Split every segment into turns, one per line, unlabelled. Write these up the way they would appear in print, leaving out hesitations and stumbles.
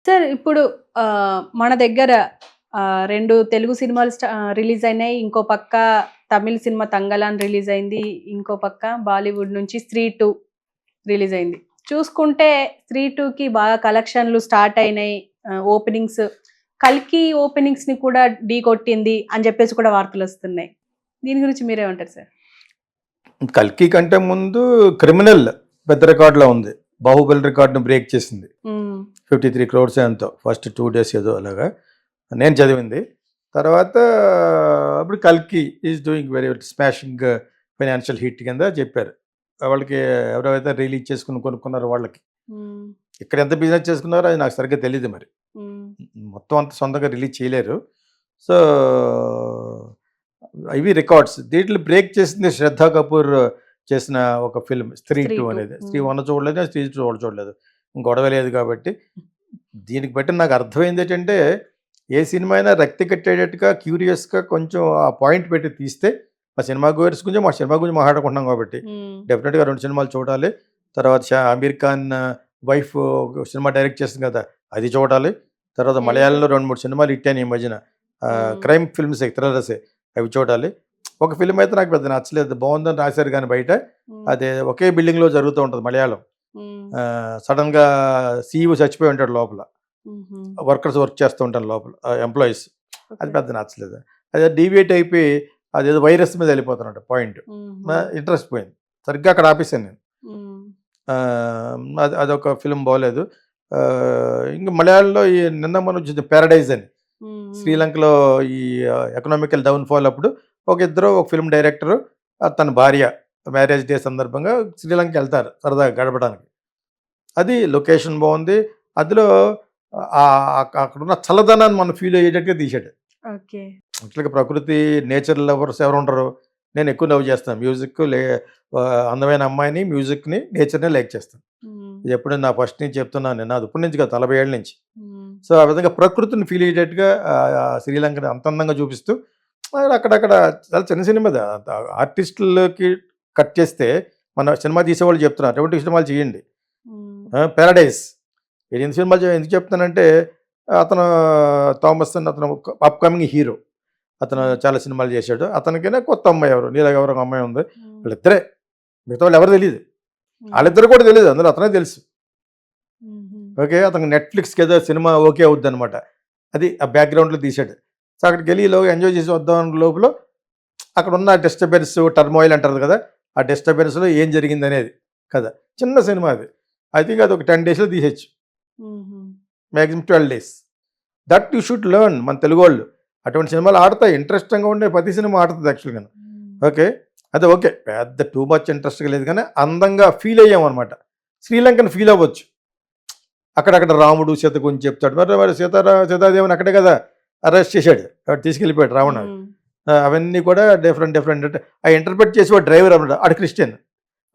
Sir ఇప్పుడు మన దగ్గర 2 తెలుగు సినిమాలు రిలీజ్ అయినాయి. ఇంకో పక్క తమిళ్ సినిమా 'తంగలాన్' రిలీజ్ అయింది. ఇంకో పక్క బాలీవుడ్ నుంచి 'స్త్రీ 2' రిలీజ్ అయింది. చూసుకుంటే 'స్త్రీ 2'కి బాగా కలెక్షన్‌లు స్టార్ట్ అయినాయి. ఓపెనింగ్స్ 'కల్కి' ఓపెనింగ్స్‌ని కూడా ఢీకొట్టింది అని చెప్పేసి కూడా వార్తలొస్తున్నాయి. దీని గురించి మీరేమంటారు సార్?
'కల్కి' కంటే ముందు 'క్రిమినల్' పెద్ద రికార్డులో ఉంది. 'బాహుబలి' రికార్డుని బ్రేక్ చేసింది. 53 crores ఎంతో ఫస్ట్ 2 days ఏదో అలాగా నేను చదివింది. తర్వాత అప్పుడు 'కల్కి' is doing very smashing financial hit కింద చెప్పారు. వాళ్ళకి ఎవరైతే రిలీజ్ చేసుకుని కొనుక్కున్నారో వాళ్ళకి. ఇక్కడ ఎంత బిజినెస్ చేసుకున్నారో అది నాకు సరిగ్గా తెలీదు మరి. మొత్తం అంత సొంతంగా రిలీజ్ చేయలేరు. సో ఇవి రికార్డ్స్. దీంట్లో బ్రేక్ చేసింది 'శ్రద్ధా కపూర్' చేసిన ఒక ఫిల్మ్ 'స్త్రీ 2' అనేది. 'స్త్రీ 1' చూడలేదు, 'స్త్రీ 2' చూడలేదు. గొడవ లేదు కాబట్టి. దీనికి బట్టి నాకు అర్థమైంది ఏంటంటే, ఏ సినిమా అయినా రక్తి కట్టేటట్టుగా క్యూరియస్‌గా కొంచెం ఆ పాయింట్ పెట్టి తీస్తే మా సినిమా గురించి మాట్లాడుకుంటున్నాం కాబట్టి డెఫినెట్‌గా 2 సినిమాలు చూడాలి. తర్వాత Aamir Khan wife cinema direct చేస్తుంది కదా! అది చూడాలి. తర్వాత మలయాళంలో 2, 3 సినిమాలు హిట్ అయినాయి ఈ మధ్యన. క్రైమ్ ఫిల్మ్సే, థ్రిల్లర్సే అవి చూడాలి. ఒక ఫిల్మ్ అయితే నాకు పెద్ద నచ్చలేదు. బాగుందని రాశారు కానీ బయట అదే ఒకే బిల్డింగ్‌లో జరుగుతూ ఉంటుంది మలయాళం. సడన్‌గా సీఈఓ చచ్చిపోయి ఉంటాడు లోపల. వర్కర్స్ వర్క్ చేస్తూ ఉంటారు లోపల ఎంప్లాయీస్. అది పెద్ద నచ్చలేదు. అదే డీవియేట్ అయిపోయి అదేదో వైరస్ మీద వెళ్ళిపోతున్నాడు పాయింట్. ఇంట్రెస్ట్ పోయింది. సరిగ్గా అక్కడ ఆపేసాను నేను. అదొక ఫిల్మ్ బాగోలేదు. ఇంకా మలయాళంలో ఈ నిన్న మొన్న వచ్చింది 'పారడైజ్' అని. శ్రీలంకలో ఈ ఎకనామికల్ డౌన్ఫాల్ అప్పుడు ఒక ఫిల్మ్ డైరెక్టరు తన భార్య మ్యారేజ్ డే సందర్భంగా శ్రీలంక వెళ్తారు సరదాగా గడపడానికి. అది లొకేషన్ బాగుంది. అందులో అక్కడున్న చల్లదనాన్ని మనం ఫీల్ అయ్యేటట్టుగా తీశాడు. యాక్చువల్గా ప్రకృతి నేచర్ లవర్స్ ఎవరు ఉంటారు? నేను ఎక్కువ లవ్ చేస్తాను. మ్యూజిక్ అందమైన అమ్మాయిని, మ్యూజిక్ని, నేచర్ని లైక్ చేస్తాను. ఇది ఎప్పుడు నా ఫస్ట్ నుంచి చెప్తున్నాను నేను. అది ఇప్పటి నుంచి కాదు, 40 ఏళ్ళ నుంచి. సో ఆ విధంగా ప్రకృతిని ఫీల్ అయ్యేటట్టుగా శ్రీలంకని అంత అందంగా చూపిస్తూ అక్కడక్కడ చాలా చిన్న సినిమా. ఆర్టిస్టులకి కట్ చేస్తే మన సినిమా తీసేవాళ్ళు చెప్తున్నారు 2 సినిమాలు చేయండి. 'పారడైజ్' ఎన్ని సినిమాలు ఎందుకు చెప్తానంటే అతను థామస్ అతను అప్కమింగ్ హీరో. అతను చాలా సినిమాలు చేశాడు. అతనికైనా కొత్త అమ్మాయి ఎవరు నీలాగా ఎవరో ఒక అమ్మాయి ఉంది. వాళ్ళిద్దరే, మిగతా వాళ్ళు ఎవరు తెలియదు. వాళ్ళిద్దరు కూడా తెలియదు, అందులో అతనే తెలుసు. ఓకే, అతనికి నెట్ఫ్లిక్స్కి ఏదో సినిమా ఓకే అవుద్ది అనమాట. అది ఆ బ్యాక్గ్రౌండ్లో తీశాడు. సో అక్కడికి వెళ్ళి లోగా ఎంజాయ్ చేసి వద్దాం లోపల అక్కడ ఉన్న డిస్టర్బెన్స్, టర్మాయిల్ అంటారు కదా, ఆ డిస్టర్బెన్స్లో ఏం జరిగింది అనేది కదా. చిన్న సినిమా అది. ఐ థింక్ అది ఒక 10 daysలో తీసేచ్చు, maximum 12 days. That you should learn. మన తెలుగు వాళ్ళు అటువంటి సినిమాలు ఆడతాయి. ఇంట్రెస్టింగ్గా ఉండే ప్రతి సినిమా ఆడుతుంది యాక్చువల్గా. ఓకే, అదే ఓకే, పెద్ద టూ మచ్ ఇంట్రెస్ట్గా లేదు కానీ అందంగా ఫీల్ అయ్యామన్నమాట. శ్రీలంకను ఫీల్ అవ్వచ్చు. అక్కడక్కడ రాముడు సీత గురించి చెప్తాడు. మరి సీతాదేవిని అక్కడే కదా అరెస్ట్ చేశాడు, తీసుకెళ్ళిపోయాడు రావణ. అవన్నీ కూడా డిఫరెంట్ అంటే ఆ ఇంటర్ప్రెట్ చేసేవాడు డ్రైవర్ అన్నమాట. ఆడు క్రిస్టియన్,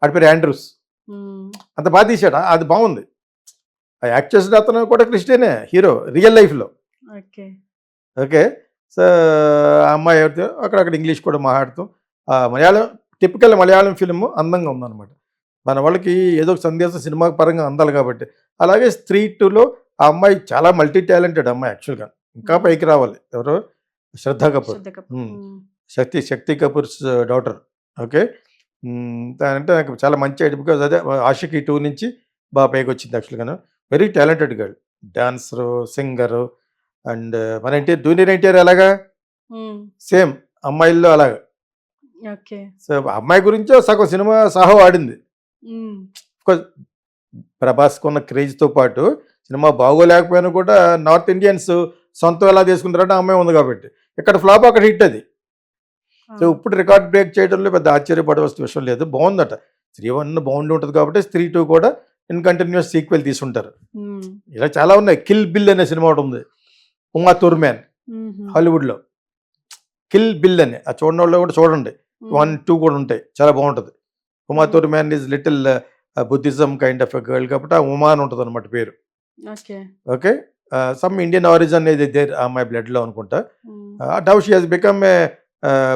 ఆడి పేరు యాండ్రూస్. అంత బాగా తీశాడు, అది బాగుంది. ఆ యాక్ట్ చేసిన అతను కూడా క్రిస్టియనే హీరో రియల్ లైఫ్లో. ఓకే, సో ఆ అమ్మాయి ఎవరితో అక్కడక్కడ ఇంగ్లీష్ కూడా మాట్లాడుతూ మలయాళం టిపికల్ మలయాళం ఫిల్మ్ అందంగా ఉందన్నమాట. మన వాళ్ళకి ఏదో ఒక సందేశం సినిమా పరంగా అందాలి కాబట్టి. అలాగే 'స్త్రీ 2'లో ఆ అమ్మాయి చాలా మల్టీ టాలెంటెడ్ అమ్మాయి యాక్చువల్గా. ఇంకా పైకి రావాలి. ఎవరో 'శ్రద్ధా కపూర్', శక్తి కపూర్స్ డాటర్. ఓకే, అంటే నాకు చాలా మంచి ఐడియా. బికాజ్ అదే 'ఆషికి 2' నుంచి బాగా పైకి వచ్చింది యాక్చువల్గాను. Very talented girl, dancer, singer. And మన జూనియర్ ఎన్టీఆర్ ఎలాగా సేమ్ అమ్మాయిల్లో అలాగా. సో అమ్మాయి గురించో సగం సినిమా సాహో ఆడింది. ప్రభాస్కి ఉన్న క్రేజ్తో పాటు సినిమా బాగోలేకపోయినా కూడా నార్త్ ఇండియన్స్ సొంతం ఎలా తీసుకుంటారంటే అమ్మాయి ఉంది కాబట్టి. ఇక్కడ ఫ్లాప్, అక్కడ హిట్ అది. సో ఇప్పుడు రికార్డ్ బ్రేక్ చేయడంలో పెద్ద ఆశ్చర్యపడవలసిన విషయం లేదు. బాగుందట. 'స్త్రీ 1' బాగుండి ఉంటుంది కాబట్టి 'స్త్రీ 2' కూడా ఇన్ కంటిన్యూస్ సీక్వెల్ తీసుంటారు. ఇలా చాలా ఉన్నాయి. 'కిల్ బిల్' అనే సినిమా ఒకటి ఉంది, ఉమా తుర్మాన్, హాలీవుడ్లో. 'కిల్ బిల్' అని ఆ చూడని వాళ్ళు కూడా చూడండి. 1, 2 కూడా ఉంటాయి, చాలా బాగుంటుంది. Uma Thurman is little Buddhism kind of a girl కాబట్టి ఆ ఉమా అని ఉంటుంది అనమాట పేరు. ఓకే, సమ్ ఇండియన్ ఆరిజిన్ అనేది దేర్ ఆ అమ్మాయి బ్లడ్లో అనుకుంటా. Now she has become a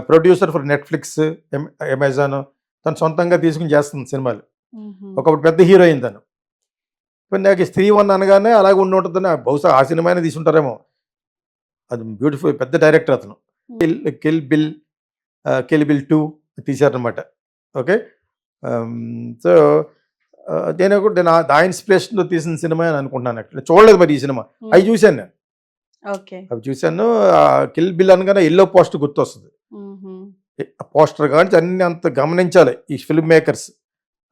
producer for Netflix, Amazon. తను సొంతంగా తీసుకుని చేస్తుంది సినిమాలు. ఒకప్పుడు పెద్ద హీరోయిన్ తను. ఇప్పుడు నాకు స్త్రీ వన్ అనగానే అలాగే ఉండి ఉంటుందని బహుశా ఆ సినిమానే తీసుంటారేమో. అది బ్యూటిఫుల్ పెద్ద డైరెక్టర్ అతను. Kill bill 2 తీశారనమాట. ఓకే. సో నేను ఆ ఇన్స్పిరేషన్తో తీసిన సినిమా అని అనుకుంటున్నాను. యాక్చువల్లీ చూడలేదు మరి ఈ సినిమా. అవి చూశాను నేను.
ఓకే.
అవి చూశాను. కిల్ బిల్ అనగానే ఎల్లో పోస్టర్ గుర్తొస్తుంది. పోస్టర్ కానీ అన్ని అంత గమనించాలి ఈ ఫిల్మ్ మేకర్స్.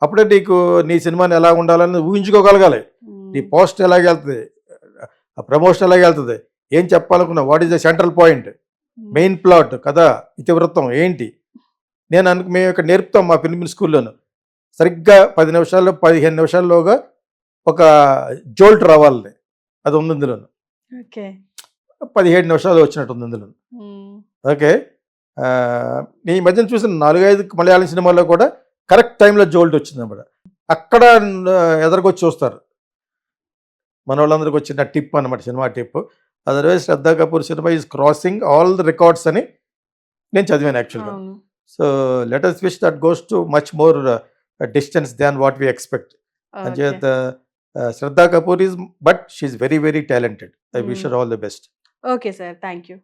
అప్పుడే నీకు నీ సినిమాని ఎలా ఉండాలని ఊహించుకోగలగాలి. నీ పోస్ట్ ఎలాగ వెళ్తుంది, ఆ ప్రమోషన్ ఎలాగ వెళ్తుంది, ఏం చెప్పాలనుకున్నా, what is the central point, main plot, కథ, ఇతివృత్తం ఏంటి. మేము ఇక్కడ నేర్పుతాం మా ఫిల్మ్ స్కూల్లోను. సరిగ్గా 10 నిమిషాల్లో 15 నిమిషాల్లోగా ఒక జోల్ట్ రావాలని, అది ఉంది ఇందులోను.
ఓకే.
17 నిమిషాలు వచ్చినట్టు ఉంది ఇందులో. ఓకే. ఈ మధ్యన చూసిన 4-5 మలయాళం సినిమాల్లో కూడా కరెక్ట్ టైంలో జోల్ట్ వచ్చింది అన్నమాట. అక్కడ ఎదరికొచ్చి చూస్తారు మన వాళ్ళందరికి వచ్చిన టిప్ అనమాట, cinema tip. Otherwise Shraddha Kapoor cinema is crossing all the records అని నేను చదివాను యాక్చువల్గా. So let us wish that goes to much more distance than what we expect. అంచేత Shraddha Kapoor is but she very very talented. I wish her all the best.
Okay sir, thank you.